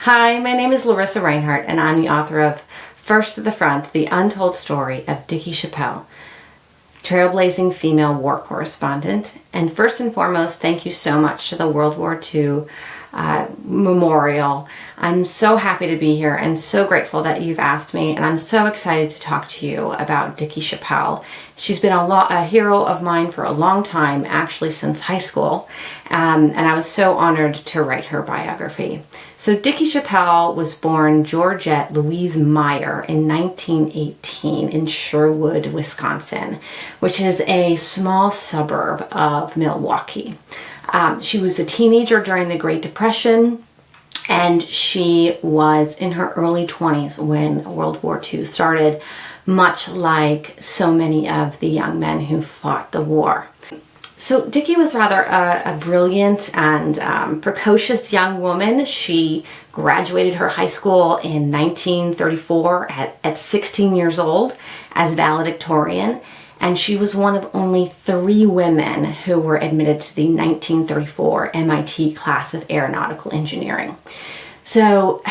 Hi, my name is Lorissa Rinehart, and I'm the author of First to the Front, The Untold Story of Dickey Chapelle, trailblazing female war correspondent. And first and foremost, thank you so much to the World War II Memorial. I'm so happy to be here and so grateful that you've asked me, and I'm so excited to talk to you about Dickey Chapelle. She's been a hero of mine for a long time, actually since high school, and I was so honored to write her biography. So Dickey Chapelle was born Georgette Louise Meyer in 1918 in Sherwood, Wisconsin, which is a small suburb of Milwaukee. She was a teenager during the Great Depression, and she was in her early 20s when World War II started, much like so many of the young men who fought the war. So Dickey was rather a brilliant and precocious young woman. She graduated her high school in 1934 at 16 years old as valedictorian. And she was one of only 3 women who were admitted to the 1934 MIT class of aeronautical engineering. So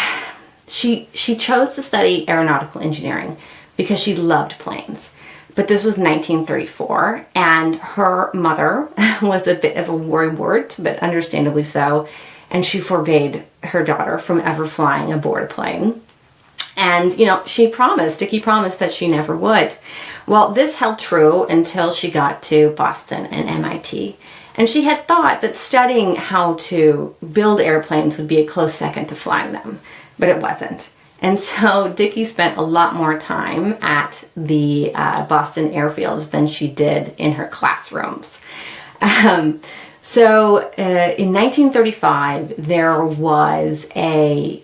she chose to study aeronautical engineering because she loved planes. But this was 1934, and her mother was a bit of a worrywart, but understandably so, and she forbade her daughter from ever flying aboard a plane. And, Dickey promised that she never would. Well, this held true until she got to Boston and MIT. And she had thought that studying how to build airplanes would be a close second to flying them, but it wasn't. And so Dickey spent a lot more time at the Boston airfields than she did in her classrooms. So in 1935, there was a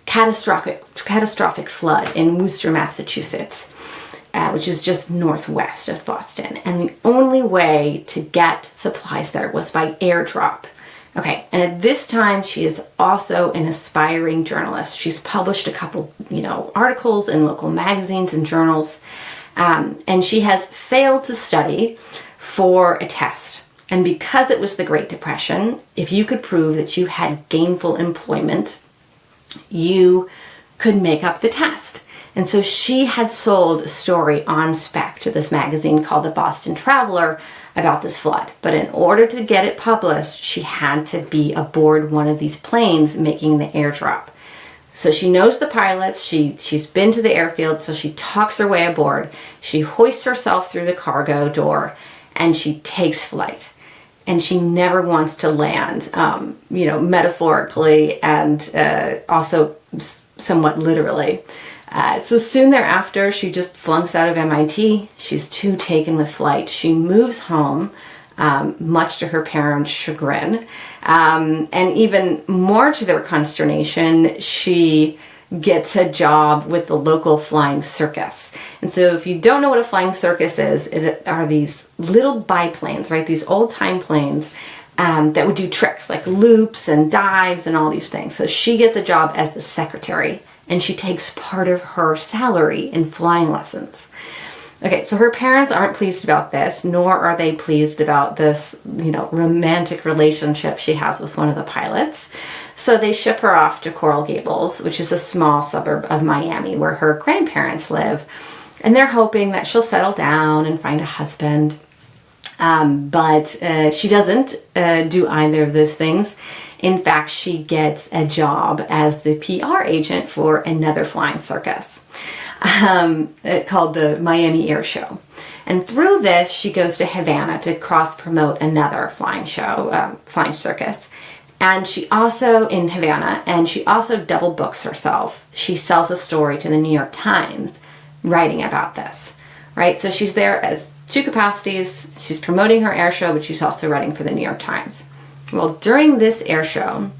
catastrophic flood in Worcester, Massachusetts, which is just northwest of Boston. And the only way to get supplies there was by airdrop. Okay, and at this time, she is also an aspiring journalist. She's published a couple, articles in local magazines and journals, and she has failed to study for a test. And because it was the Great Depression, if you could prove that you had gainful employment, you could make up the test. And so she had sold a story on spec to this magazine called the Boston Traveler about this flood. But in order to get it published, she had to be aboard one of these planes making the airdrop. So she knows the pilots, she's been to the airfield, so she talks her way aboard. She hoists herself through the cargo door, and she takes flight. And she never wants to land, metaphorically and also somewhat literally. So soon thereafter, she just flunks out of MIT. She's too taken with flight. She moves home, much to her parents' chagrin. And even more to their consternation, she gets a job with the local flying circus. And so if you don't know what a flying circus is, it are these little biplanes, right? These old-time planes that would do tricks like loops and dives and all these things. So she gets a job as the secretary, and she takes part of her salary in flying lessons. Okay, so her parents aren't pleased about this, nor are they pleased about this, romantic relationship she has with one of the pilots. So they ship her off to Coral Gables, which is a small suburb of Miami where her grandparents live. And they're hoping that she'll settle down and find a husband. But she doesn't do either of those things. In fact, she gets a job as the PR agent for another flying circus called the Miami Air Show. And through this, she goes to Havana to cross-promote another flying circus. And she also, in Havana, and she also double books herself. She sells a story to the New York Times writing about this, right? So she's there as 2 capacities. She's promoting her air show, but she's also writing for the New York Times. Well, during this air show,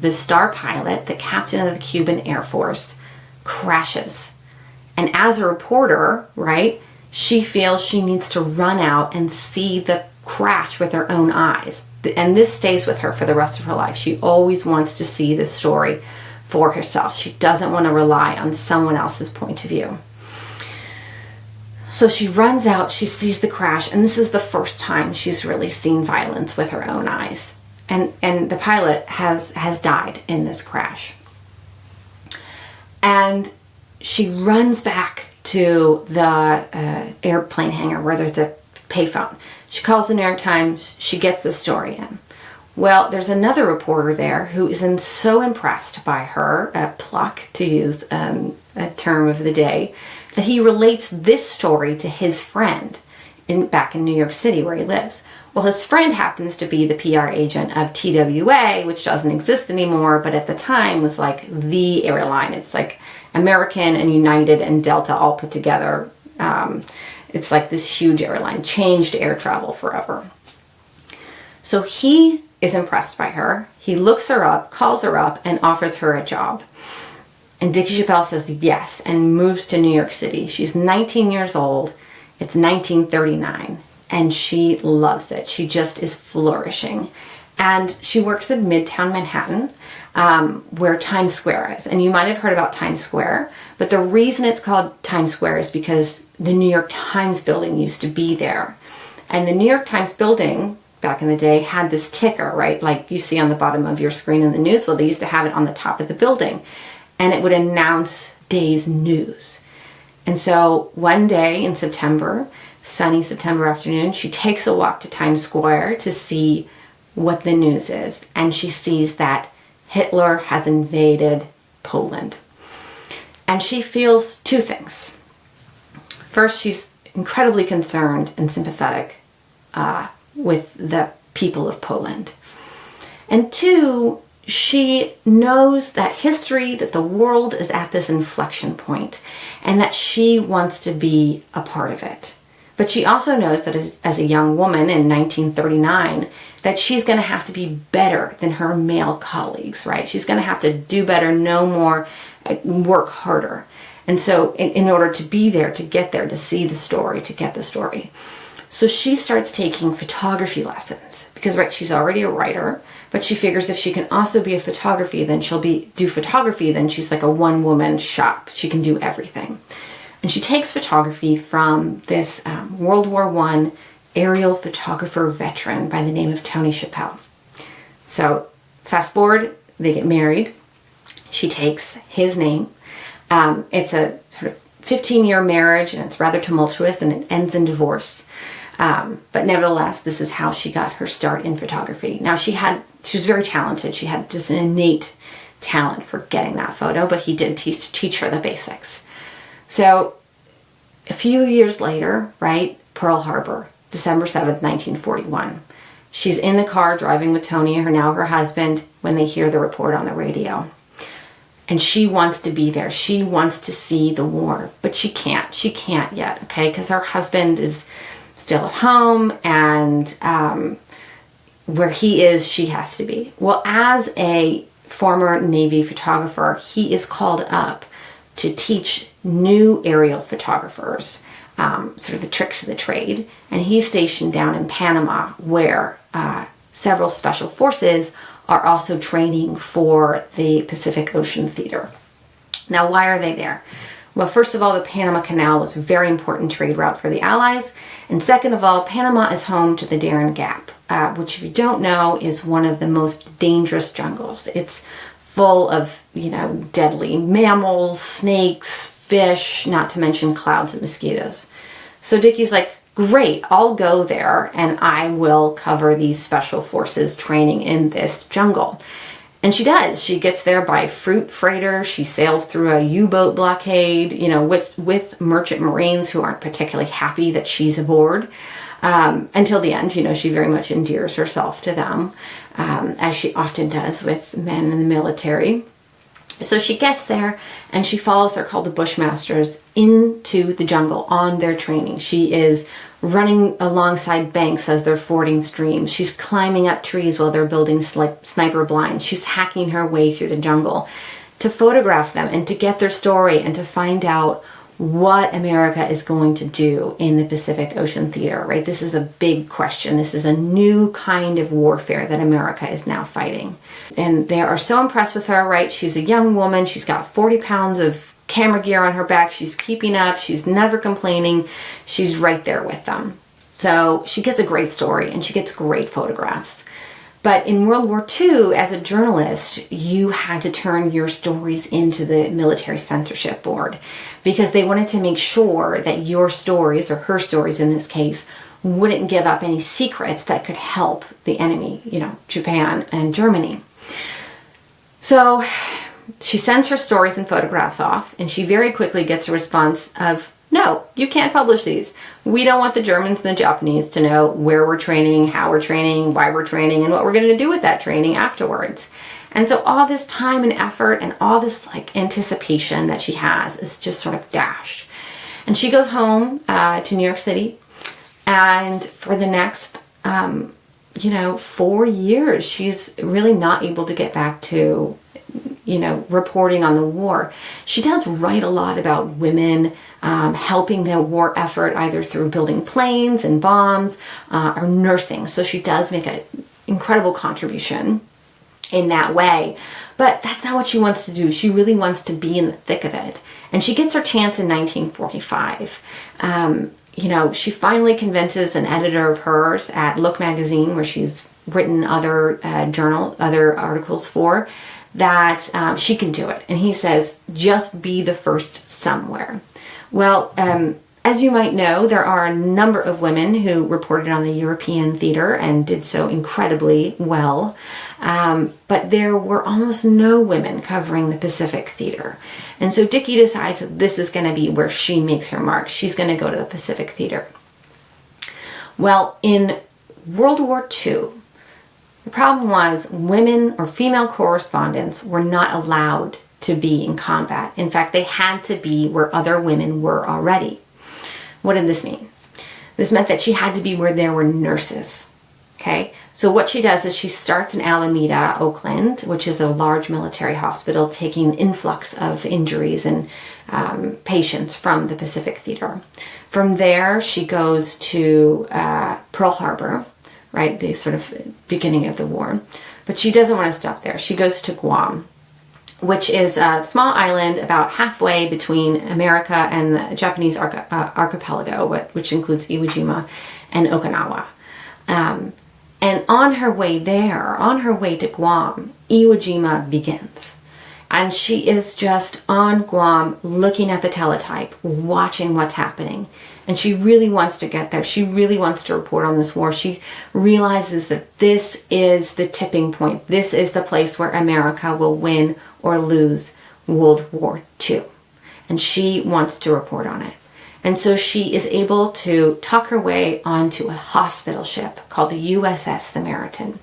the star pilot, the captain of the Cuban Air Force, crashes. And as a reporter, right, she feels she needs to run out and see the crash with her own eyes. And this stays with her for the rest of her life. She always wants to see the story for herself. She doesn't want to rely on someone else's point of view. So she runs out, she sees the crash, and this is the first time she's really seen violence with her own eyes. and the pilot has died in this crash. And she runs back to the airplane hangar where there's a payphone. She calls the New York Times. She gets the story in. Well, there's another reporter there who is so impressed by her pluck, to use a term of the day, that he relates this story to his friend back in New York City where he lives. Well, his friend happens to be the PR agent of TWA, which doesn't exist anymore, but at the time was like the airline. It's like American and United and Delta all put together. It's like this huge airline, changed air travel forever. So he is impressed by her. He looks her up, calls her up, and offers her a job. And Dickey Chapelle says yes and moves to New York City. She's 19 years old. It's 1939. And she loves it. She just is flourishing. And she works in Midtown Manhattan, where Times Square is. And you might have heard about Times Square, but the reason it's called Times Square is because the New York Times building used to be there. And the New York Times building, back in the day, had this ticker, right? Like you see on the bottom of your screen in the news. Well, they used to have it on the top of the building. And it would announce day's news. And so one day in September, sunny September afternoon, she takes a walk to Times Square to see what the news is. And she sees that Hitler has invaded Poland. And she feels two things. First, she's incredibly concerned and sympathetic with the people of Poland. And two, she knows that history, that the world is at this inflection point, and that she wants to be a part of it. But she also knows that as a young woman in 1939, that she's going to have to be better than her male colleagues, right? She's going to have to do better, know more, work harder. And so in order to be there, to get there, to see the story, to get the story. So she starts taking photography lessons because, right, she's already a writer, but she figures if she can also be a photography, then she'll do photography, then she's like a one-woman shop. She can do everything. And she takes photography from this World War I aerial photographer veteran by the name of Tony Chapelle. So fast forward, they get married. She takes his name. It's a sort of 15-year marriage, and it's rather tumultuous, and it ends in divorce. But nevertheless, this is how she got her start in photography. Now, she was very talented. She had just an innate talent for getting that photo, but he did teach her the basics. So a few years later, right, Pearl Harbor, December 7th, 1941. She's in the car driving with Tony, her husband, when they hear the report on the radio. And she wants to be there. She wants to see the war, but she can't. She can't yet, okay, because her husband is still at home, and where he is, she has to be. Well, as a former Navy photographer, he is called up to teach new aerial photographers sort of the tricks of the trade. And he's stationed down in Panama, where several special forces are also training for the Pacific Ocean Theater. Now, why are they there? Well, first of all, the Panama Canal was a very important trade route for the Allies. And second of all, Panama is home to the Darien Gap, which, if you don't know, is one of the most dangerous jungles. It's full of, deadly mammals, snakes, fish, not to mention clouds of mosquitoes. So Dickey's like, great, I'll go there and I will cover these special forces training in this jungle. And she does. She gets there by fruit freighter. She sails through a U-boat blockade, with merchant marines who aren't particularly happy that she's aboard. Until the end, she very much endears herself to them, as she often does with men in the military. So she gets there and she follows, they're called the Bushmasters, into the jungle on their training. She is running alongside banks as they're fording streams. She's climbing up trees while they're building sniper blinds. She's hacking her way through the jungle to photograph them and to get their story and to find out what America is going to do in the Pacific Ocean Theater, right? This is a big question. This is a new kind of warfare that America is now fighting. And they are so impressed with her, right? She's a young woman. She's got 40 pounds of camera gear on her back. She's keeping up. She's never complaining. She's right there with them. So she gets a great story and she gets great photographs. But in World War II, as a journalist, you had to turn your stories into the military censorship board because they wanted to make sure that your stories, or her stories in this case, wouldn't give up any secrets that could help the enemy, Japan and Germany. So she sends her stories and photographs off, and she very quickly gets a response of, no, you can't publish these. We don't want the Germans and the Japanese to know where we're training, how we're training, why we're training, and what we're going to do with that training afterwards. And so all this time and effort and all this anticipation that she has is just sort of dashed. And she goes home to New York City, and for the next 4 years, she's really not able to get back to reporting on the war. She does write a lot about women helping the war effort, either through building planes and bombs or nursing. So she does make an incredible contribution in that way. But that's not what she wants to do. She really wants to be in the thick of it. And she gets her chance in 1945. She finally convinces an editor of hers at Look magazine, where she's written other articles for, that she can do it. And he says, just be the first somewhere. Well, as you might know, there are a number of women who reported on the European theater and did so incredibly well. But there were almost no women covering the Pacific theater. And so Dickey decides that this is going to be where she makes her mark. She's going to go to the Pacific theater. Well, in World War II, the problem was women or female correspondents were not allowed to be in combat. In fact, they had to be where other women were already. What did this mean? This meant that she had to be where there were nurses. Okay? So what she does is she starts in Alameda, Oakland, which is a large military hospital, taking influx of injuries and patients from the Pacific theater. From there, she goes to Pearl Harbor, right, the sort of beginning of the war. But she doesn't want to stop there. She goes to Guam, which is a small island about halfway between America and the Japanese archipelago, which includes Iwo Jima and Okinawa. And on her way there, on her way to Guam, Iwo Jima begins. And she is just on Guam looking at the teletype, watching what's happening. And she really wants to get there. She really wants to report on this war. She realizes that this is the tipping point. This is the place where America will win or lose World War II. And she wants to report on it. And so she is able to tuck her way onto a hospital ship called the USS Samaritan.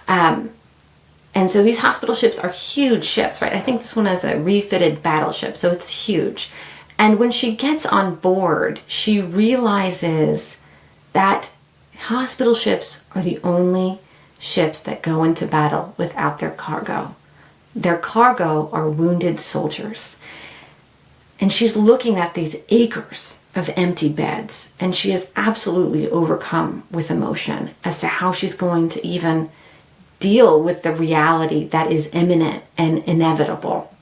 And so these hospital ships are huge ships, right? I think this one is a refitted battleship, so it's huge. And when she gets on board, she realizes that hospital ships are the only ships that go into battle without their cargo. Their cargo are wounded soldiers. And she's looking at these acres of empty beds, and she is absolutely overcome with emotion as to how she's going to even deal with the reality that is imminent and inevitable.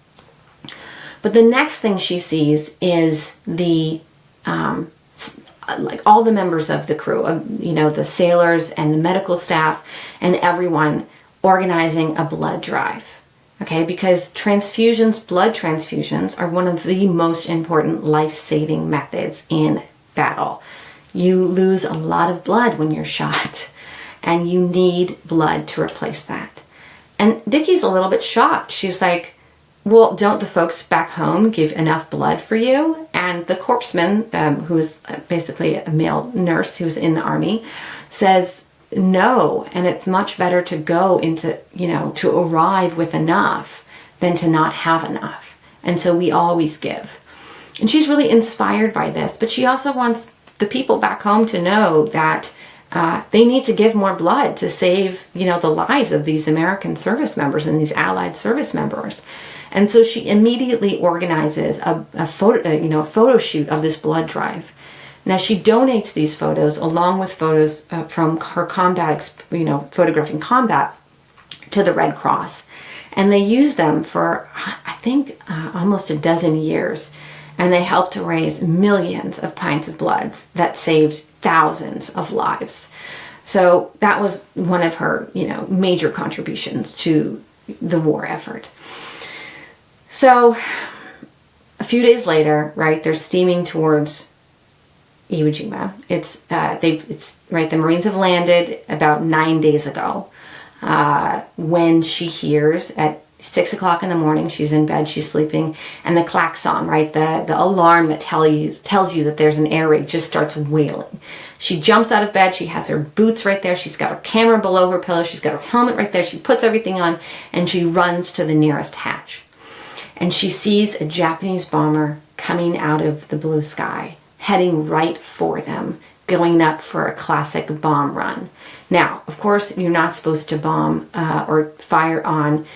But the next thing she sees is the all the members of the crew, the sailors and the medical staff and everyone organizing a blood drive. Okay, because blood transfusions are one of the most important life-saving methods in battle. You lose a lot of blood when you're shot, and you need blood to replace that. And Dickey's a little bit shocked. She's like, well, don't the folks back home give enough blood for you? And the corpsman, who is basically a male nurse who's in the army, says, no, and it's much better to go into, to arrive with enough than to not have enough. And so we always give. And she's really inspired by this, but she also wants the people back home to know that they need to give more blood to save, the lives of these American service members and these Allied service members. And so she immediately organizes a photo shoot of this blood drive. Now she donates these photos along with photos from her combat, photographing combat, to the Red Cross. And they use them for, I think, almost a dozen years. And they helped to raise millions of pints of blood that saved thousands of lives. So that was one of her, major contributions to the war effort. So a few days later, right, they're steaming towards Iwo Jima. It's right. The Marines have landed about 9 days ago. When she hears at 6 o'clock in the morning, she's in bed, she's sleeping, and the klaxon, right, the alarm that tells you that there's an air raid just starts wailing. She jumps out of bed, she has her boots right there, she's got her camera below her pillow, she's got her helmet right there, she puts everything on, and she runs to the nearest hatch. And she sees a Japanese bomber coming out of the blue sky, heading right for them, going up for a classic bomb run. Now, of course, you're not supposed to bomb or fire on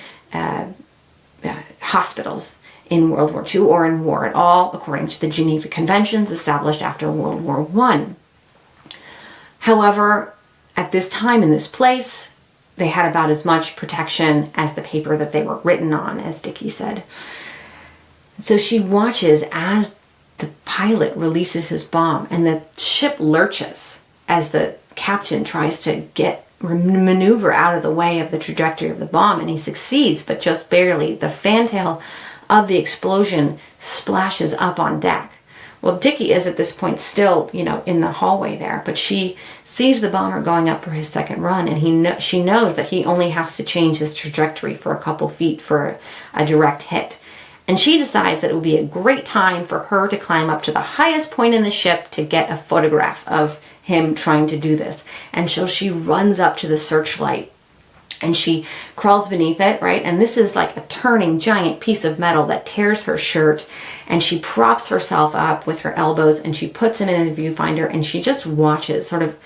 hospitals in World War II or in war at all, according to the Geneva Conventions established after World War I. However, at this time in this place, they had about as much protection as the paper that they were written on, as Dickey said. So she watches as the pilot releases his bomb, and the ship lurches as the captain tries to maneuver out of the way of the trajectory of the bomb, and he succeeds, but just barely. The fantail of the explosion splashes up on deck. Well, Dickey is at this point still, in the hallway there, but she sees the bomber going up for his second run, and she knows that he only has to change his trajectory for a couple feet for a direct hit. And she decides that it would be a great time for her to climb up to the highest point in the ship to get a photograph of him trying to do this. And so she runs up to the searchlight and she crawls beneath it, right? And this is like a turning giant piece of metal that tears her shirt, and she props herself up with her elbows and she puts him in a viewfinder, and she just watches sort of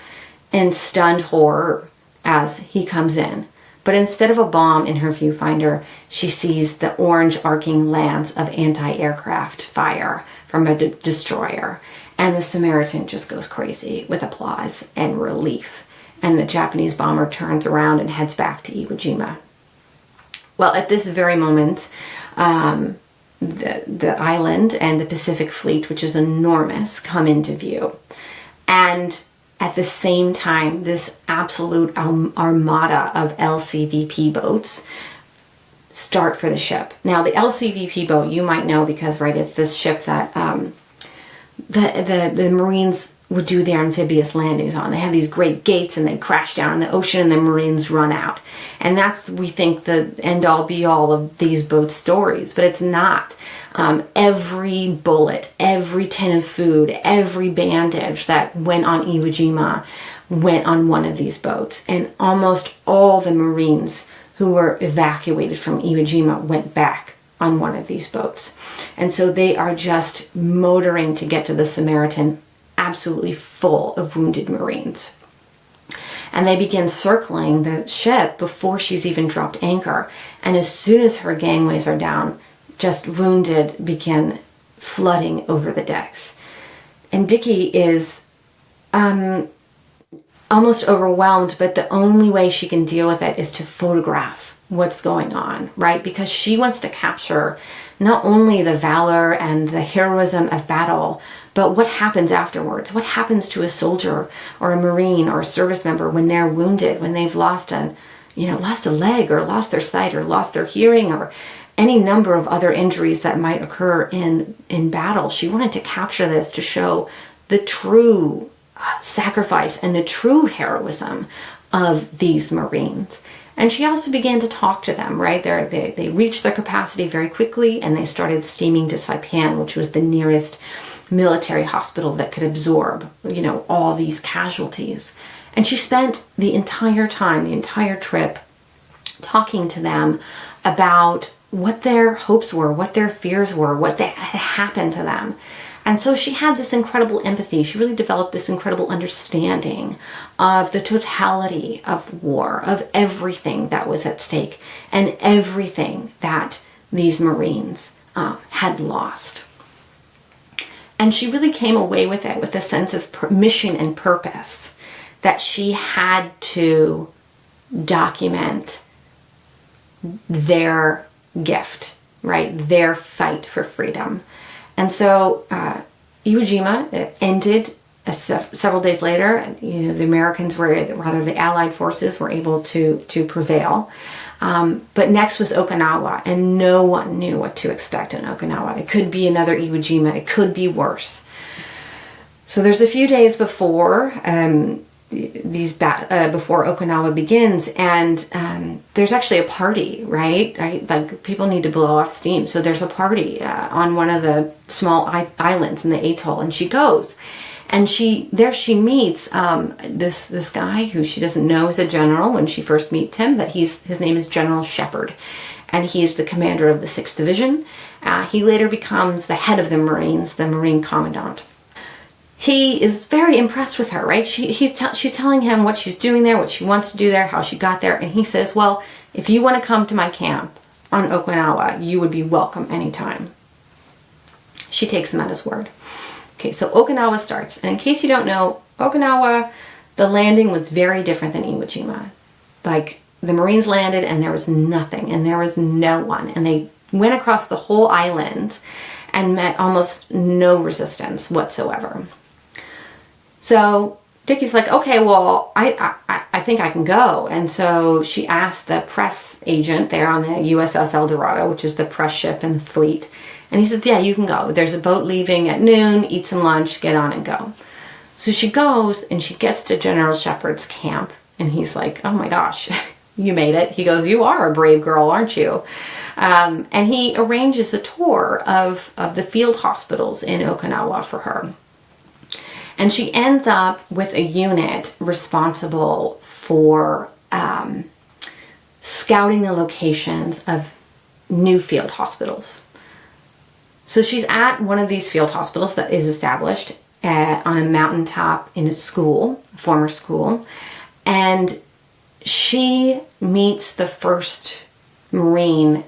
in stunned horror as he comes in. But instead of a bomb in her viewfinder, she sees the orange arcing lance of anti-aircraft fire from a destroyer. And the Samaritan just goes crazy with applause and relief. And the Japanese bomber turns around and heads back to Iwo Jima. Well, at this very moment, the island and the Pacific Fleet, which is enormous, come into view. And at the same time, this absolute armada of LCVP boats start for the ship. Now, the LCVP boat, you might know because, right, it's this ship that the Marines would do their amphibious landings on. They have these great gates and they crash down in the ocean and the Marines run out. And that's, we think, the end-all be-all of these boat stories, but it's not. Every bullet, every tin of food, every bandage that went on Iwo Jima went on one of these boats. And almost all the Marines who were evacuated from Iwo Jima went back on one of these boats. And so they are just motoring to get to the Samaritan, absolutely full of wounded Marines. And they begin circling the ship before she's even dropped anchor. And as soon as her gangways are down, just wounded begin flooding over the decks. And Dickey is almost overwhelmed, but the only way she can deal with it is to photograph what's going on, right? Because she wants to capture not only the valor and the heroism of battle, but what happens afterwards. What happens to a soldier or a Marine or a service member when they're wounded, when they've lost a leg or lost their sight or lost their hearing or any number of other injuries that might occur in battle. She wanted to capture this to show the true sacrifice and the true heroism of these Marines. And she also began to talk to them, right? They reached their capacity very quickly, and they started steaming to Saipan, which was the nearest military hospital that could absorb, all these casualties. And she spent the entire time, the entire trip, talking to them about what their hopes were, what their fears were, what had happened to them. And so she had this incredible empathy. She really developed this incredible understanding of the totality of war, of everything that was at stake, and everything that these Marines had lost. And she really came away with it with a sense of mission and purpose, that she had to document their gift, right? Their fight for freedom. And so Iwo Jima ended several days later, the Americans rather the Allied forces were able to prevail. But next was Okinawa, and no one knew what to expect in Okinawa. It could be another Iwo Jima. It could be worse. So there's a few days before before Okinawa begins, and there's actually a party, right? Like people need to blow off steam. So there's a party on one of the small islands in the atoll, and she goes. And she meets this guy who she doesn't know is a general when she first meets him, but his name is General Shepard, and he is the commander of the 6th Division. He later becomes the head of the Marines, the Marine Commandant. He is very impressed with her, right? She's telling him what she's doing there, what she wants to do there, how she got there, and he says, well, if you want to come to my camp on Okinawa, you would be welcome anytime. She takes him at his word. Okay, so Okinawa starts. And in case you don't know, Okinawa, the landing was very different than Iwo Jima. Like, the Marines landed and there was nothing and there was no one. And they went across the whole island and met almost no resistance whatsoever. So Dickey's like, okay, well, I think I can go. And so she asked the press agent there on the USS El Dorado, which is the press ship in the fleet. And he said, yeah, you can go. There's a boat leaving at noon, eat some lunch, get on and go. So she goes and she gets to General Shepard's camp. And he's like, oh my gosh, you made it. He goes, you are a brave girl, aren't you? And he arranges a tour of the field hospitals in Okinawa for her. And she ends up with a unit responsible for scouting the locations of new field hospitals. So she's at one of these field hospitals that is established on a mountaintop in a school, a former school, and she meets the first Marine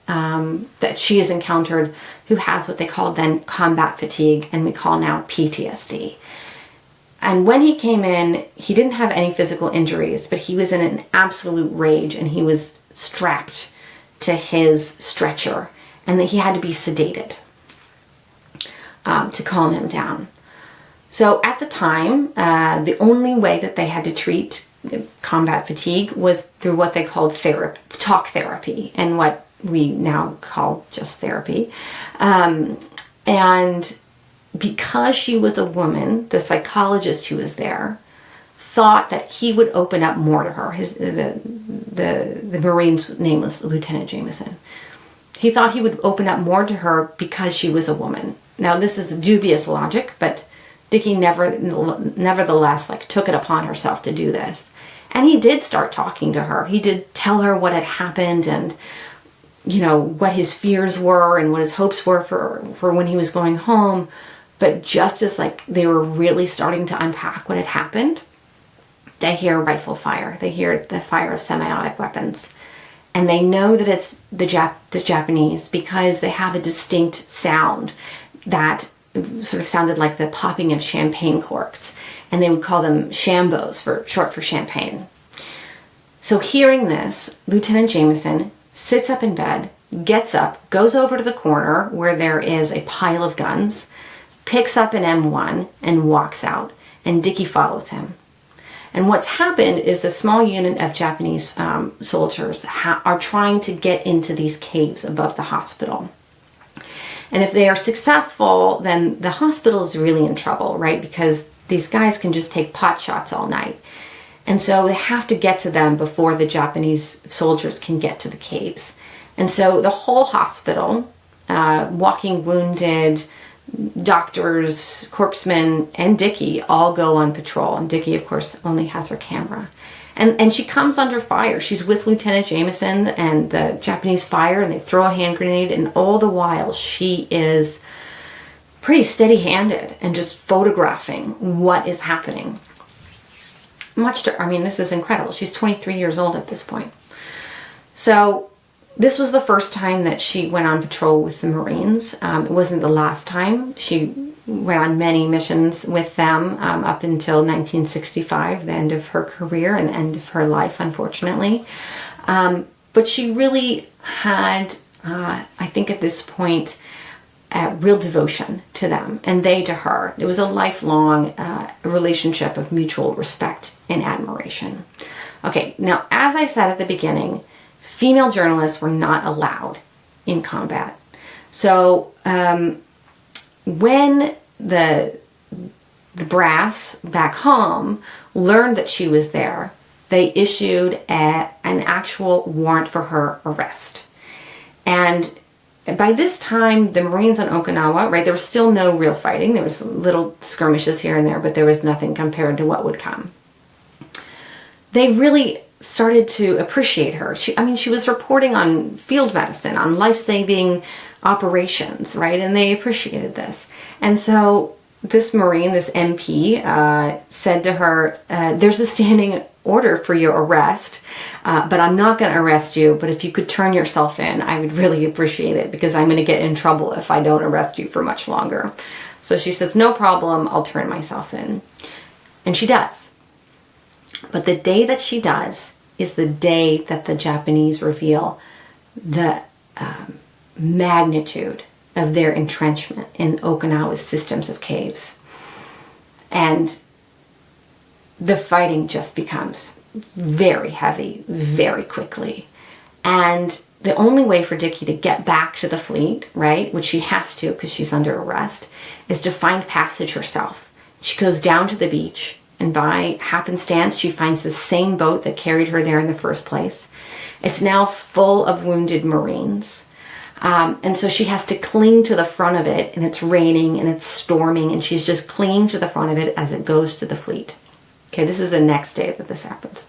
that she has encountered who has what they call then combat fatigue, and we call now PTSD. And when he came in, he didn't have any physical injuries, but he was in an absolute rage, and he was strapped to his stretcher, and that he had to be sedated to calm him down. So at the time, the only way that they had to treat combat fatigue was through what they called talk therapy, and what we now call just therapy. And because she was a woman, the psychologist who was there thought that he would open up more to her. The Marine's name was Lieutenant Jameson. He thought he would open up more to her because she was a woman. Now, this is dubious logic, but Dickey nevertheless took it upon herself to do this. And he did start talking to her. He did tell her what had happened and, what his fears were and what his hopes were for when he was going home. But just as they were really starting to unpack what had happened, they hear rifle fire. They hear the fire of semiotic weapons. And they know that it's the Japanese because they have a distinct sound that sort of sounded like the popping of champagne corks. And they would call them shambos, short for champagne. So hearing this, Lieutenant Jameson sits up in bed, gets up, goes over to the corner where there is a pile of guns, picks up an M1 and walks out. And Dickey follows him. And what's happened is a small unit of Japanese soldiers are trying to get into these caves above the hospital. And if they are successful, then the hospital is really in trouble, right? Because these guys can just take pot shots all night. And so they have to get to them before the Japanese soldiers can get to the caves. And so the whole hospital, walking wounded, doctors, corpsmen, and Dickey all go on patrol. And Dickey, of course, only has her camera. And she comes under fire. She's with Lieutenant Jameson, and the Japanese fire, and they throw a hand grenade, and all the while she is pretty steady-handed and just photographing what is happening. This is incredible. She's 23 years old at this point. So this was the first time that she went on patrol with the Marines. It wasn't the last time. She went on many missions with them up until 1965, the end of her career and the end of her life, unfortunately. But she really had, I think at this point, real devotion to them, and they to her. It was a lifelong relationship of mutual respect and admiration. Okay, now as I said at the beginning, female journalists were not allowed in combat. So when the brass back home learned that she was there, they issued an actual warrant for her arrest. And by this time, the Marines on Okinawa, right, there was still no real fighting. There was little skirmishes here and there, but there was nothing compared to what would come. They really started to appreciate her. She was reporting on field medicine, on life-saving operations, right? And they appreciated this. And so this Marine, this MP, said to her, there's a standing order for your arrest, but I'm not going to arrest you, but if you could turn yourself in, I would really appreciate it, because I'm going to get in trouble if I don't arrest you for much longer. So she says, no problem, I'll turn myself in. And she does. But the day that she does is the day that the Japanese reveal the magnitude of their entrenchment in Okinawa's systems of caves. And the fighting just becomes very heavy, very quickly. And the only way for Dickey to get back to the fleet, right, which she has to because she's under arrest, is to find passage herself. She goes down to the beach, and by happenstance, she finds the same boat that carried her there in the first place. It's now full of wounded Marines. And so she has to cling to the front of it, and it's raining and it's storming, and she's just clinging to the front of it as it goes to the fleet. Okay, this is the next day that this happens.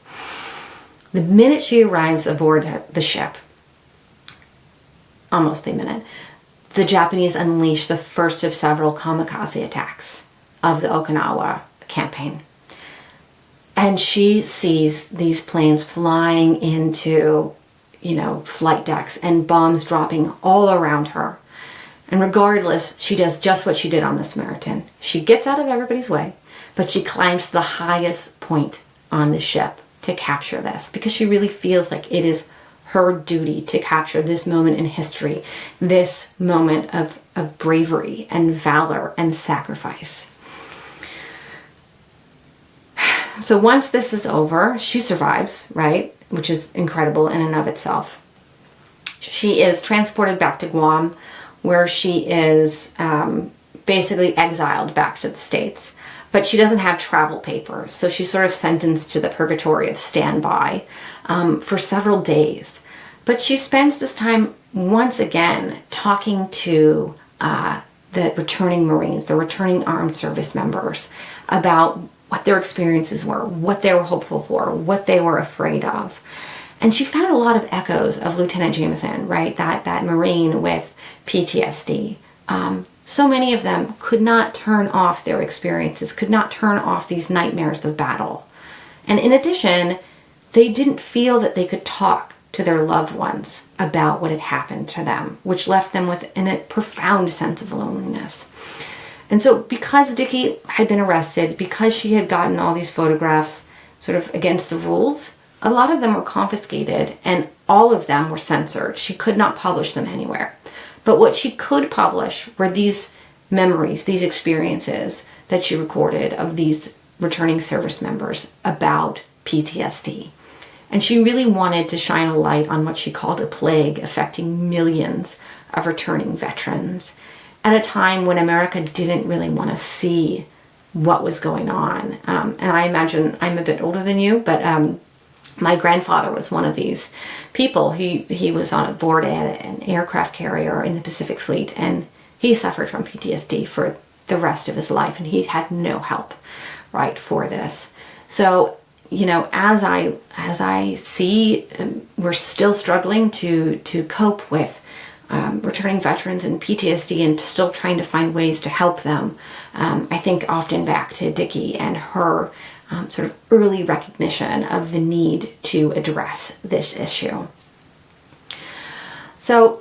The minute she arrives aboard the ship, almost a minute, the Japanese unleash the first of several kamikaze attacks of the Okinawa campaign. And she sees these planes flying into, flight decks and bombs dropping all around her. And regardless, she does just what she did on the Samaritan. She gets out of everybody's way, but she climbs to the highest point on the ship to capture this, because she really feels like it is her duty to capture this moment in history, this moment of bravery and valor and sacrifice. So once this is over, she survives, right? Which is incredible in and of itself. She is transported back to Guam, where she is basically exiled back to the States. But she doesn't have travel papers, so she's sort of sentenced to the purgatory of standby for several days. But she spends this time once again talking to the returning Marines, the returning armed service members, about what their experiences were, what they were hopeful for, what they were afraid of. And she found a lot of echoes of Lieutenant Jameson, right? That Marine with PTSD. So many of them could not turn off their experiences, could not turn off these nightmares of battle. And in addition, they didn't feel that they could talk to their loved ones about what had happened to them, which left them with a profound sense of loneliness. And so because Dickey had been arrested, because she had gotten all these photographs sort of against the rules, a lot of them were confiscated and all of them were censored. She could not publish them anywhere. But what she could publish were these memories, these experiences that she recorded of these returning service members about PTSD. And she really wanted to shine a light on what she called a plague affecting millions of returning veterans at a time when America didn't really want to see what was going on. And I imagine I'm a bit older than you, but my grandfather was one of these people. He was on board an aircraft carrier in the Pacific Fleet, and he suffered from PTSD for the rest of his life, and he had no help, right, for this. So, as I see, we're still struggling to cope with returning veterans and PTSD, and still trying to find ways to help them. I think often back to Dickey and her sort of early recognition of the need to address this issue. So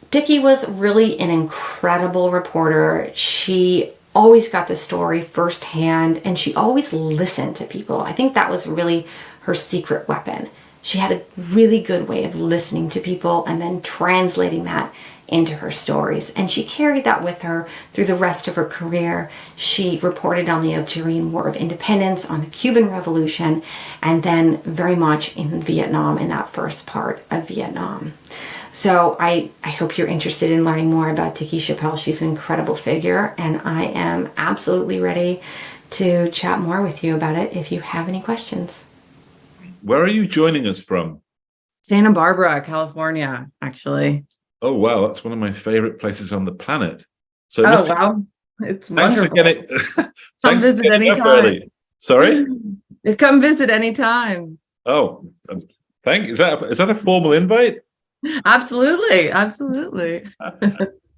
Dickey was really an incredible reporter. She always got the story firsthand, and she always listened to people. I think that was really her secret weapon. she had a really good way of listening to people and then translating that into her stories. And she carried that with her through the rest of her career. She reported on the Algerian War of Independence, on the Cuban Revolution, and then very much in Vietnam, in that first part of Vietnam. So I hope you're interested in learning more about Dickey Chapelle. She's an incredible figure, and I am absolutely ready to chat more with you about it if you have any questions. Where are you joining us from? Santa Barbara, California, actually. Oh, wow. That's one of my favorite places on the planet. So wow. It's wonderful. Thanks for getting up early. Sorry? Come visit anytime. Oh, is that a formal invite? Absolutely. Absolutely.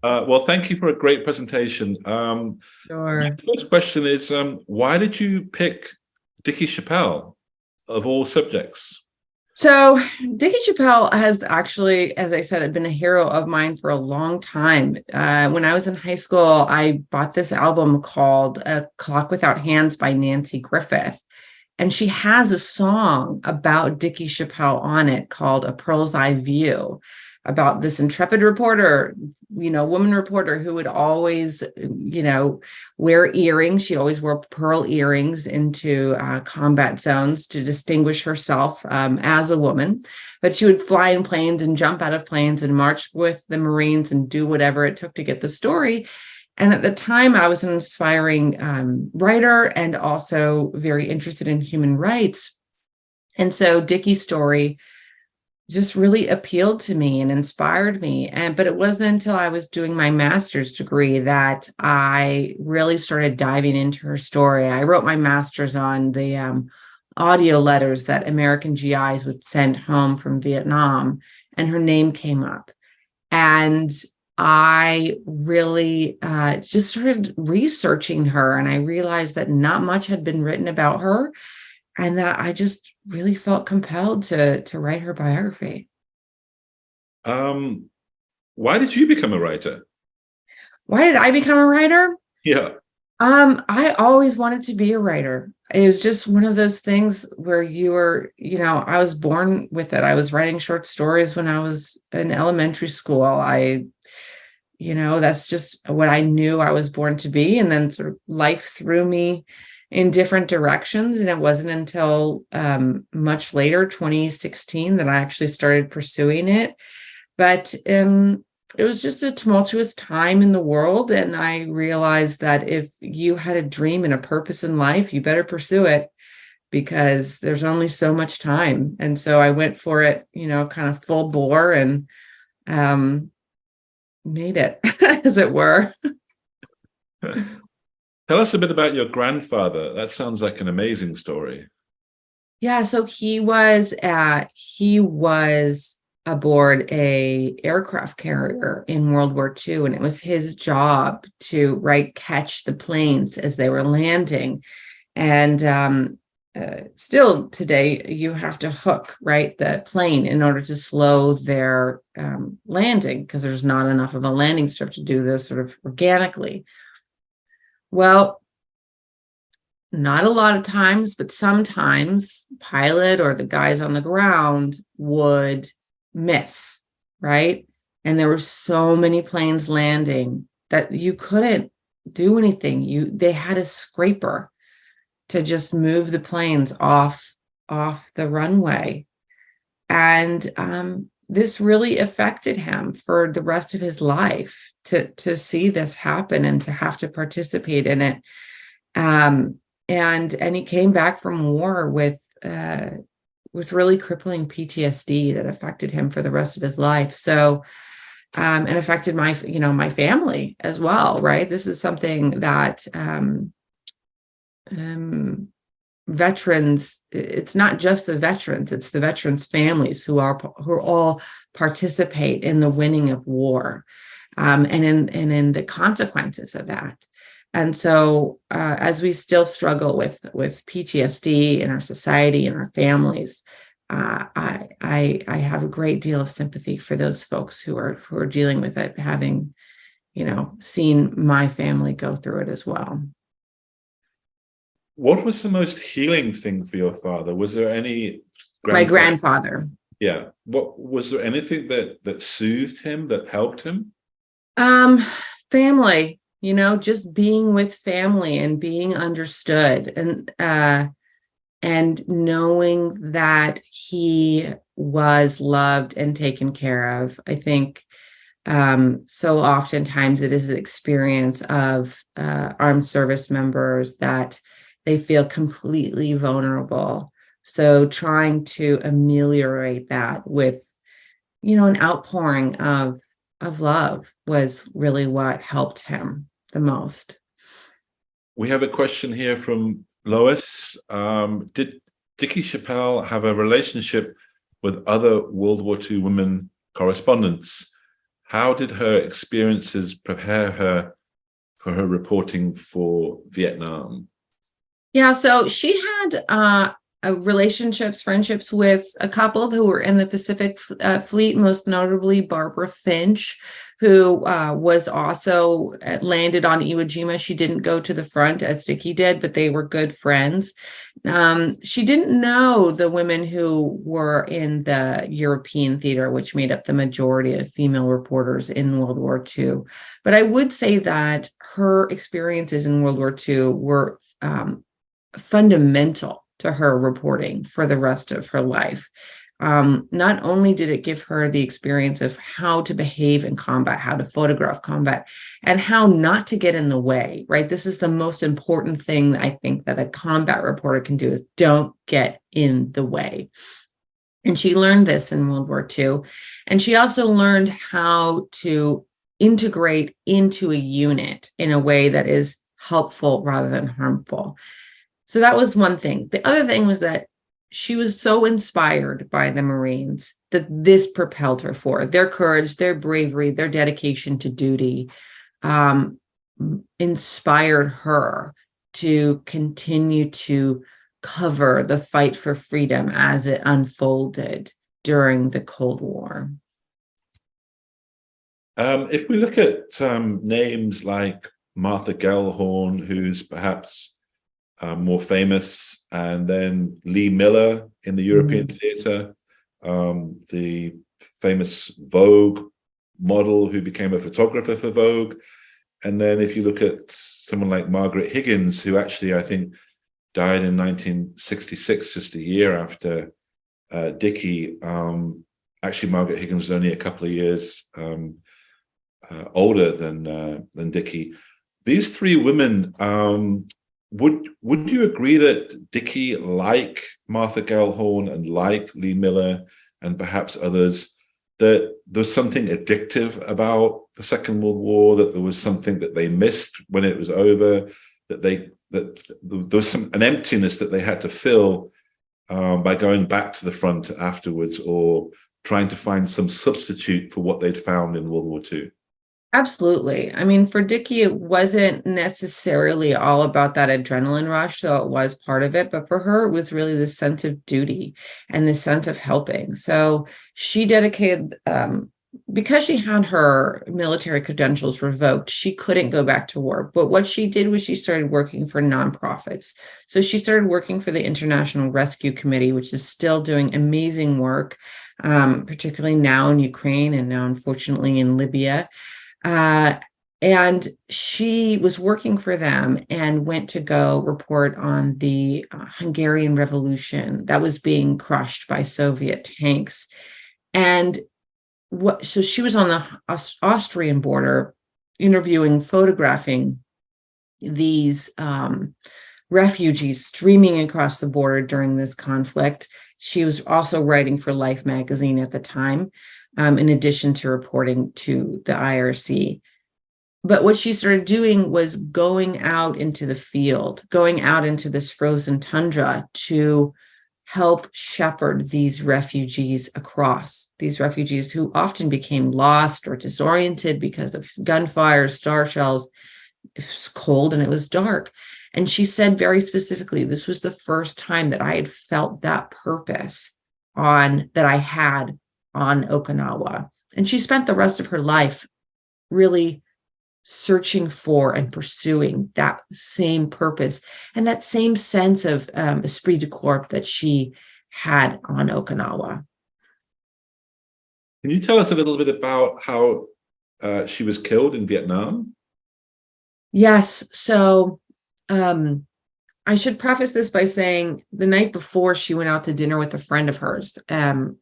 Well, thank you for a great presentation. Sure. My first question is, why did you pick Dickey Chapelle of all subjects? So Dickey Chapelle has actually, as I said, been a hero of mine for a long time. When I was in high school, I bought this album called A Clock Without Hands by Nancy Griffith. And she has a song about Dickey Chapelle on it called A Pearl's Eye View, about this intrepid reporter, woman reporter who would always, wear earrings. She always wore pearl earrings into combat zones to distinguish herself as a woman. But she would fly in planes and jump out of planes and march with the Marines and do whatever it took to get the story. And at the time, I was an inspiring writer and also very interested in human rights. And so Dickey's story just really appealed to me and inspired me. But it wasn't until I was doing my master's degree that I really started diving into her story. I wrote my master's on the audio letters that American GIs would send home from Vietnam, and her name came up. And I really just started researching her, and I realized that not much had been written about her, and that I just really felt compelled to write her biography. Why did you become a writer? Why did I become a writer? Yeah. I always wanted to be a writer. It was just one of those things where I was born with it. I was writing short stories when I was in elementary school. That's just what I knew I was born to be. And then sort of life threw me in different directions. And it wasn't until much later, 2016, that I actually started pursuing it. But it was just a tumultuous time in the world. And I realized that if you had a dream and a purpose in life, you better pursue it, because there's only so much time. And so I went for it, kind of full bore, and made it, as it were. Tell us a bit about your grandfather. That sounds like an amazing story. Yeah, so he was aboard a aircraft carrier in World War II, and it was his job to catch the planes as they were landing. And still today, you have to hook the plane in order to slow their landing, because there's not enough of a landing strip to do this sort of organically. Well, not a lot of times, but sometimes pilot or the guys on the ground would miss, right? And there were so many planes landing that you couldn't do anything. They had a scraper to just move the planes off the runway. And this really affected him for the rest of his life, to see this happen and to have to participate in it. And he came back from war with really crippling PTSD that affected him for the rest of his life. So, and affected my family as well, right? This is something that veterans, it's not just the veterans, it's the veterans' families who all participate in the winning of war, and in the consequences of that. And so as we still struggle with PTSD in our society and our families, I have a great deal of sympathy for those folks who are dealing with it, having seen my family go through it as well. What was the most healing thing for your father? Was there any My grandfather. Yeah. What was there anything that soothed him, that helped him? Family, just being with family and being understood, and knowing that he was loved and taken care of. I think so oftentimes it is the experience of armed service members that they feel completely vulnerable. So trying to ameliorate that with, an outpouring of love was really what helped him the most. We have a question here from Lois. Did Dickey Chapelle have a relationship with other World War II women correspondents? How did her experiences prepare her for her reporting for Vietnam? Yeah, so she had relationships, friendships with a couple who were in the Pacific Fleet, most notably Barbara Finch, who was also landed on Iwo Jima. She didn't go to the front as Dickey did, but they were good friends. She didn't know the women who were in the European theater, which made up the majority of female reporters in World War II. But I would say that her experiences in World War II were fundamental to her reporting for the rest of her life. Not only did it give her the experience of how to behave in combat, how to photograph combat, and how not to get in the way, right? This is the most important thing I think that a combat reporter can do, is don't get in the way. And she learned this in World War II. And she also learned how to integrate into a unit in a way that is helpful rather than harmful. So that was one thing. The other thing was that she was so inspired by the Marines that this propelled her forward. Their courage, their bravery, their dedication to duty inspired her to continue to cover the fight for freedom as it unfolded during the Cold War. If we look at names like Martha Gellhorn, who's perhaps more famous, and then Lee Miller in the European theater, the famous Vogue model who became a photographer for Vogue. And then if you look at someone like Margaret Higgins, who actually I think died in 1966, just a year after Dickey. Actually, Margaret Higgins was only a couple of years older than Dickey. These three women, would you agree that Dickey, like Martha Gellhorn and like Lee Miller and perhaps others, that there's something addictive about the Second World War, that there was something that they missed when it was over, that there was an emptiness that they had to fill by going back to the front afterwards, or trying to find some substitute for what they'd found in World War II? Absolutely. I mean, for Dickey, it wasn't necessarily all about that adrenaline rush, though it was part of it. But for her, it was really the sense of duty and the sense of helping. So she dedicated, because she had her military credentials revoked, she couldn't go back to war. But what she did was she started working for nonprofits. So she started working for the International Rescue Committee, which is still doing amazing work, particularly now in Ukraine and now, unfortunately, in Libya. And she was working for them and went to go report on the Hungarian Revolution that was being crushed by Soviet tanks. And so she was on the Austrian border interviewing, photographing these refugees streaming across the border during this conflict. She was also writing for Life magazine at the time, in addition to reporting to the IRC. But what she started doing was going out into the field, going out into this frozen tundra to help shepherd these refugees across, these refugees who often became lost or disoriented because of gunfire, star shells. It was cold and it was dark. And she said very specifically, this was the first time that I had felt that purpose that I had on Okinawa. And she spent the rest of her life really searching for and pursuing that same purpose and that same sense of esprit de corps that she had on Okinawa. Can you tell us a little bit about how she was killed in Vietnam? Yes. So I should preface this by saying the night before she went out to dinner with a friend of hers. And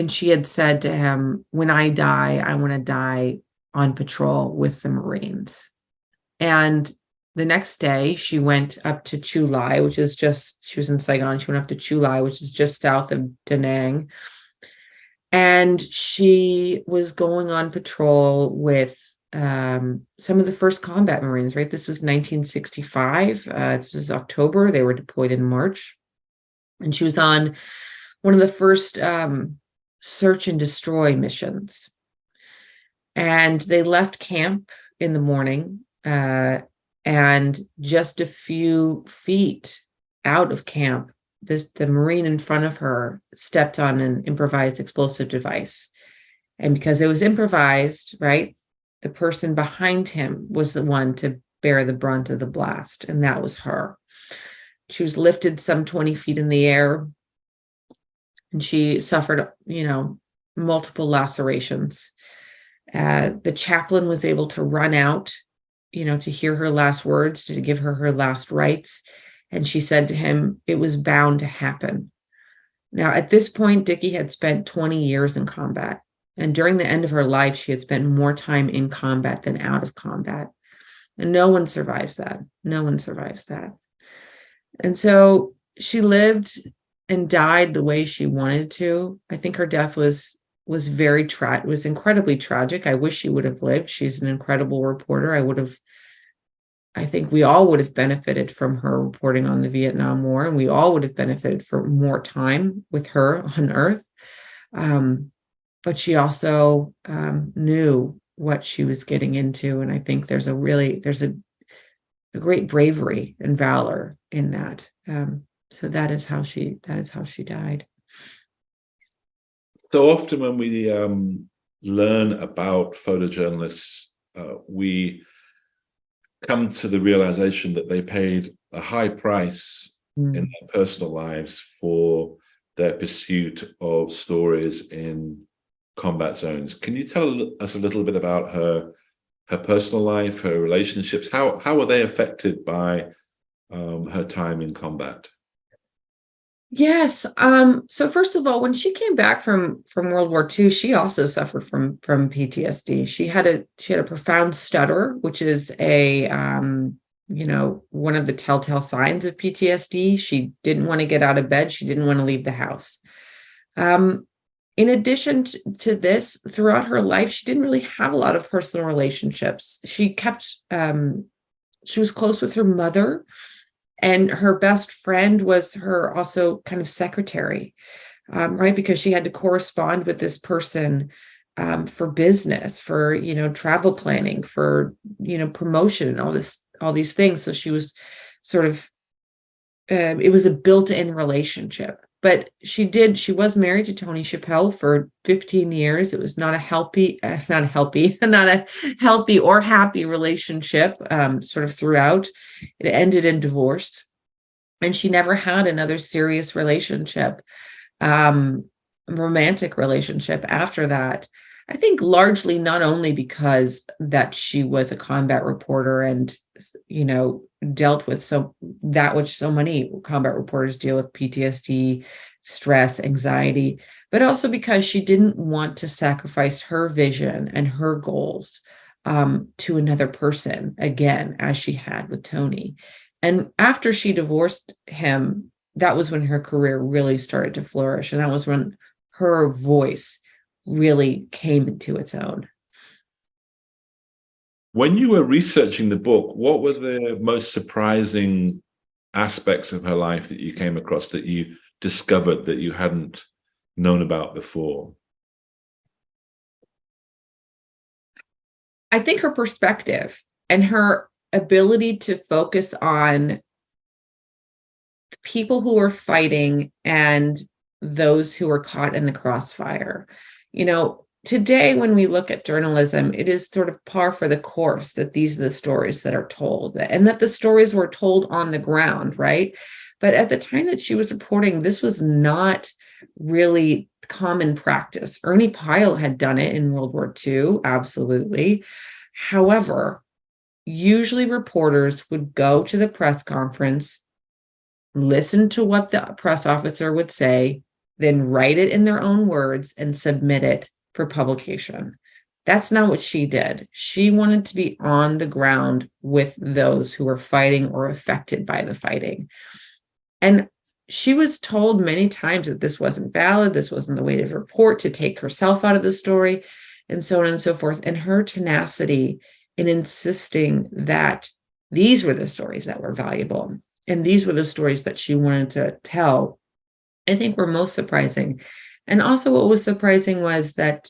she had said to him, when I die, I want to die on patrol with the Marines. And the next day she went up to Chu Lai, which is just, she was in Saigon. She went up to Chu Lai, which is just south of Da Nang. And she was going on patrol with some of the first combat Marines, right? This was 1965. This was October. They were deployed in March. And she was on one of the first search and destroy missions. And they left camp in the morning, and just a few feet out of camp, the Marine in front of her stepped on an improvised explosive device. And because it was improvised, right, the person behind him was the one to bear the brunt of the blast, and that was her. She was lifted some 20 feet in the air, and she suffered, multiple lacerations. The chaplain was able to run out, to hear her last words, to give her her last rites. And she said to him, it was bound to happen. Now, at this point, Dickey had spent 20 years in combat. And during the end of her life, she had spent more time in combat than out of combat. And no one survives that. No one survives that. And so she lived and died the way she wanted to. I think her death was incredibly tragic. I wish she would have lived. She's an incredible reporter. I think we all would have benefited from her reporting on the Vietnam War, and we all would have benefited from more time with her on Earth. But she also knew what she was getting into, and I think there's a great bravery and valor in that. So that is how she died. So often when we learn about photojournalists, we come to the realization that they paid a high price in their personal lives for their pursuit of stories in combat zones. Can you tell us a little bit about her personal life, her relationships? How were they affected by her time in combat? Yes. So first of all, when she came back from World War II, she also suffered from PTSD. She had a profound stutter, which is one of the telltale signs of PTSD. She didn't want to get out of bed. She didn't want to leave the house. In addition to this, throughout her life, she didn't really have a lot of personal relationships. She was close with her mother. And her best friend was her also kind of secretary, right? Because she had to correspond with this person for business, for, travel planning, for, promotion, all these things. So she was sort of, it was a built-in relationship. But she was married to Tony Chapelle for 15 years. It was not a healthy or happy relationship, sort of throughout. It ended in divorce. And she never had another serious relationship, romantic relationship after that. I think largely not only because that she was a combat reporter and, dealt with that which so many combat reporters deal with, PTSD, stress, anxiety, but also because she didn't want to sacrifice her vision and her goals to another person again, as she had with Tony. And after she divorced him, that was when her career really started to flourish. And that was when her voice really came into its own. When you were researching the book, what were the most surprising aspects of her life that you came across, that you discovered that you hadn't known about before? I think her perspective and her ability to focus on the people who are fighting and those who are caught in the crossfire. Today, when we look at journalism, it is sort of par for the course that these are the stories that are told, and that the stories were told on the ground, right? But at the time that she was reporting, this was not really common practice. Ernie Pyle had done it in World War II, absolutely. However, usually reporters would go to the press conference, listen to what the press officer would say, then write it in their own words and submit it for publication. That's not what she did. She wanted to be on the ground with those who were fighting or affected by the fighting. And she was told many times that this wasn't valid, this wasn't the way to report, to take herself out of the story, and so on and so forth. And her tenacity in insisting that these were the stories that were valuable, and these were the stories that she wanted to tell, I think were most surprising. And also what was surprising was that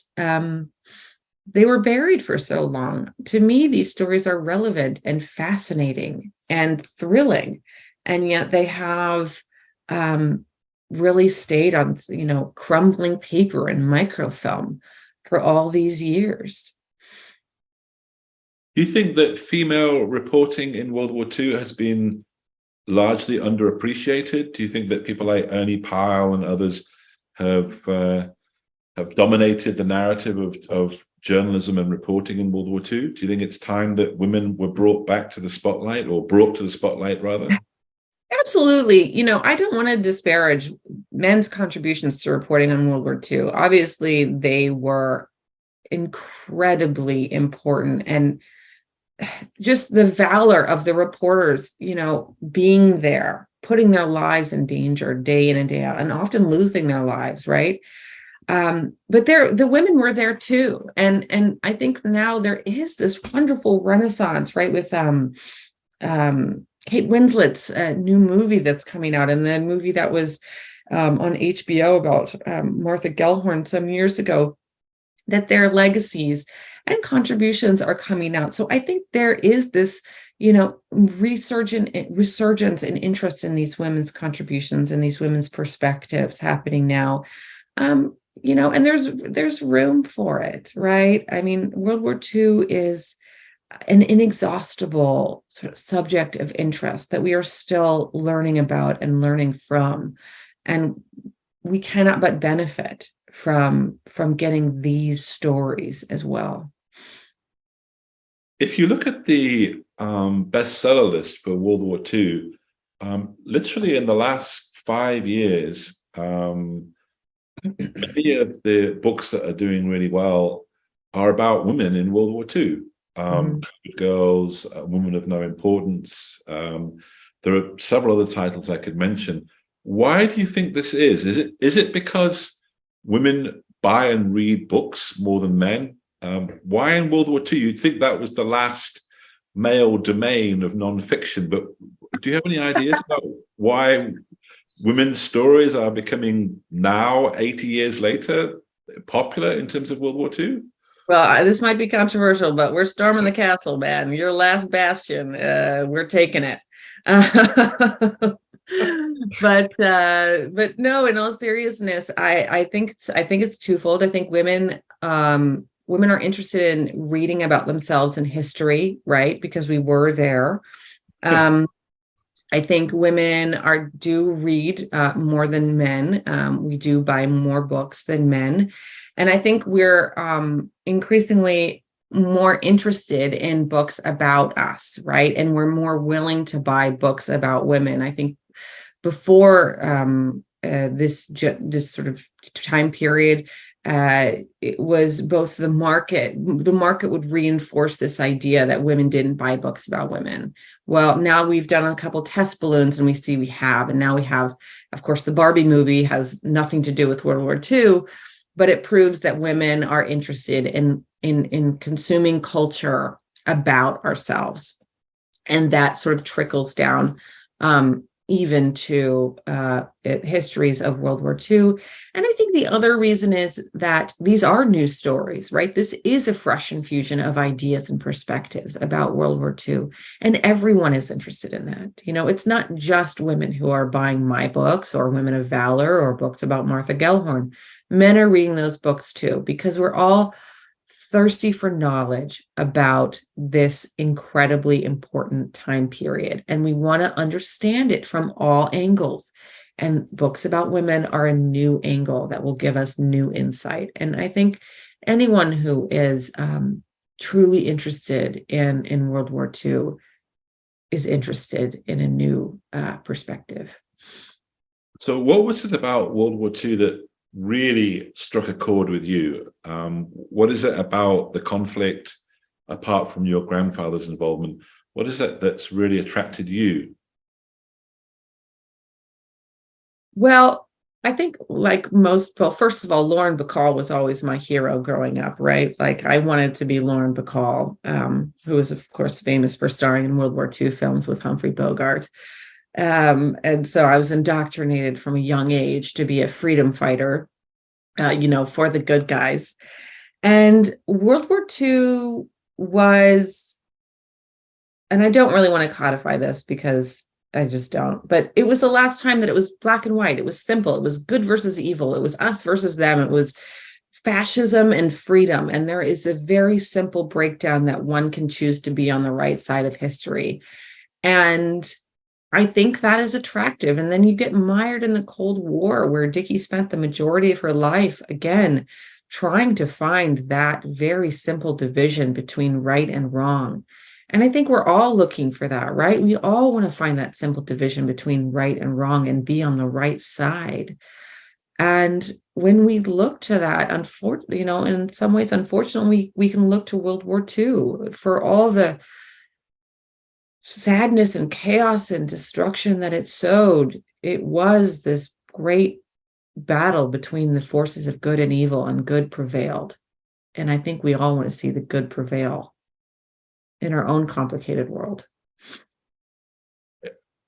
they were buried for so long. To me, these stories are relevant and fascinating and thrilling. And yet they have really stayed on, crumbling paper and microfilm for all these years. Do you think that female reporting in World War II has been largely underappreciated? Do you think that people like Ernie Pyle and others have dominated the narrative of journalism and reporting in World War II? Do you think it's time that women were brought back to the spotlight, or brought to the spotlight rather? Absolutely. I don't want to disparage men's contributions to reporting on World War II. Obviously, they were incredibly important, and just the valor of the reporters, being there, putting their lives in danger day in and day out, and often losing their lives, right? But the women were there too. And I think now there is this wonderful renaissance, right? With Kate Winslet's new movie that's coming out, and the movie that was on HBO about Martha Gellhorn some years ago, that their legacies and contributions are coming out. So I think there is this, resurgence and interest in these women's contributions and these women's perspectives happening now. And there's room for it, right? I mean, World War II is an inexhaustible sort of subject of interest that we are still learning about and learning from. And we cannot but benefit from getting these stories as well. If you look at the bestseller list for World War II, literally in the last 5 years, many of the books that are doing really well are about women in World War II. Girls, Women of No Importance. There are several other titles I could mention. Why do you think this is? Is it because women buy and read books more than men? Why in World War II? You'd think that was the last male domain of nonfiction, but do you have any ideas about why women's stories are becoming now, 80 years later, popular in terms of World War II? Well, this might be controversial, but we're storming the castle, man. Your last bastion. We're taking it. But no, in all seriousness, I think it's twofold. I think women are interested in reading about themselves in history, right? Because we were there. I think women do read more than men. We do buy more books than men. And I think we're increasingly more interested in books about us, right? And we're more willing to buy books about women. I think before this sort of time period, it was both the market would reinforce this idea that women didn't buy books about women. Well, now we've done a couple test balloons and we see we have, and now we have, of course, the Barbie movie has nothing to do with World War II, but it proves that women are interested in consuming culture about ourselves. And that sort of trickles down even to histories of World War II. And I think the other reason is that these are new stories, right? This is a fresh infusion of ideas and perspectives about World War II. And everyone is interested in that. It's not just women who are buying my books or Women of Valor or books about Martha Gellhorn. Men are reading those books too, because we're all thirsty for knowledge about this incredibly important time period. And we want to understand it from all angles. And books about women are a new angle that will give us new insight. And I think anyone who is truly interested in World War II is interested in a new perspective. So what was it about World War II that really struck a chord with you? What is it about the conflict, apart from your grandfather's involvement? What is it that's really attracted you? Well, I think like most, well, first of all, Lauren Bacall was always my hero growing up, right? Like I wanted to be Lauren Bacall, who was, of course, famous for starring in World War II films with Humphrey Bogart. And so I was indoctrinated from a young age to be a freedom fighter, for the good guys. And World War II was, and I don't really want to codify this because I just don't, but it was the last time that it was black and white. It was simple. It was good versus evil. It was us versus them. It was fascism and freedom. And there is a very simple breakdown that one can choose to be on the right side of history. And I think that is attractive. And then you get mired in the Cold War, where Dickey spent the majority of her life, again, trying to find that very simple division between right and wrong. And I think we're all looking for that, right? We all want to find that simple division between right and wrong and be on the right side. And when we look to that, unfortunately, in some ways, unfortunately, we can look to World War II for all the sadness and chaos and destruction that it sowed. It was this great battle between the forces of good and evil, and good prevailed. And I think we all want to see the good prevail in our own complicated world.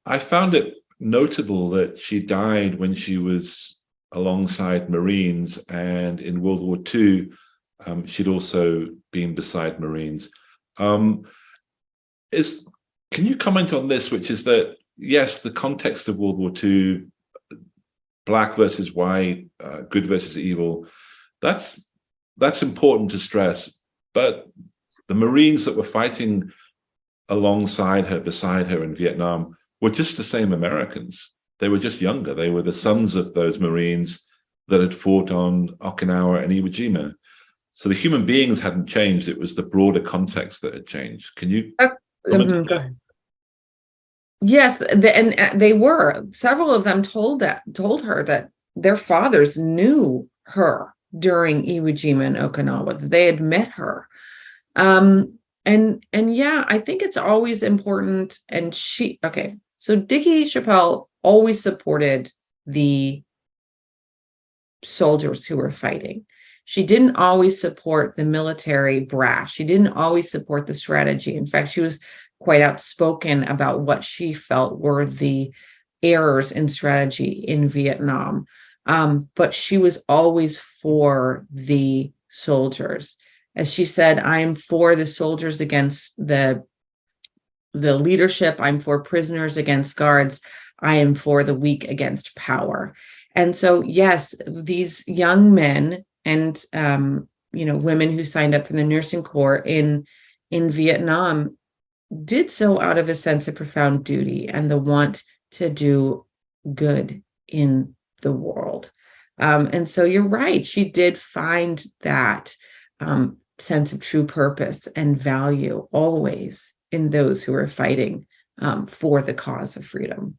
I found it notable that she died when she was alongside Marines, and in World War II, she'd also been beside Marines. Can you comment on this, which is that, yes, the context of World War II, black versus white, good versus evil, that's important to stress, but the Marines that were fighting alongside her, beside her in Vietnam, were just the same Americans. They were just younger. They were the sons of those Marines that had fought on Okinawa and Iwo Jima. So the human beings hadn't changed. It was the broader context that had changed. Can you comment on that? Yes, and they were. Several of them told her that their fathers knew her during Iwo Jima and Okinawa, that they had met her. And yeah, I think it's always important. And so Dickey Chapelle always supported the soldiers who were fighting. She didn't always support the military brass. She didn't always support the strategy. In fact, she was quite outspoken about what she felt were the errors in strategy in Vietnam. But she was always for the soldiers. As she said, I'm for the soldiers against the leadership. I'm for prisoners against guards. I am for the weak against power. And so, yes, these young men and women who signed up for the nursing corps in Vietnam did so out of a sense of profound duty and the want to do good in the world. And so you're right. She did find that sense of true purpose and value always in those who are fighting for the cause of freedom.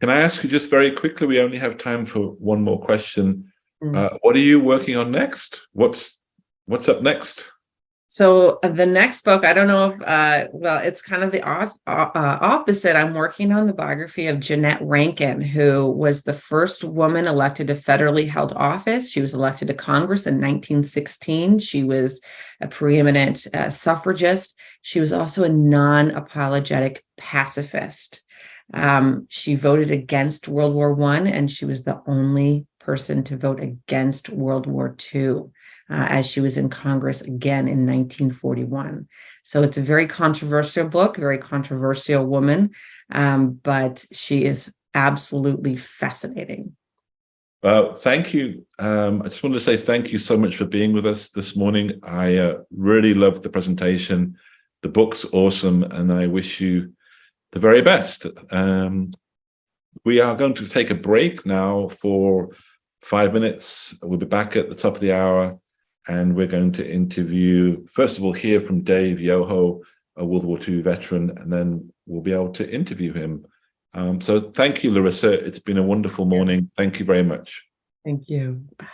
Can I ask you just very quickly, we only have time for one more question. What are you working on next? What's up next? So the next book, I don't know if, it's kind of the opposite. I'm working on the biography of Jeanette Rankin, who was the first woman elected to federally held office. She was elected to Congress in 1916. She was a preeminent suffragist. She was also a non-apologetic pacifist. She voted against World War I, and she was the only person to vote against World War II. As she was in Congress again in 1941. So it's a very controversial book, very controversial woman, but she is absolutely fascinating. Thank you. I just want to say thank you so much for being with us this morning. I really loved the presentation. The book's awesome, and I wish you the very best. We are going to take a break now for 5 minutes. We'll be back at the top of the hour, and we're going to interview, first of all, hear from Dave Yoho, a World War II veteran, and then we'll be able to interview him. So thank you, Larissa. It's been a wonderful morning. Thank you very much. Thank you. Bye.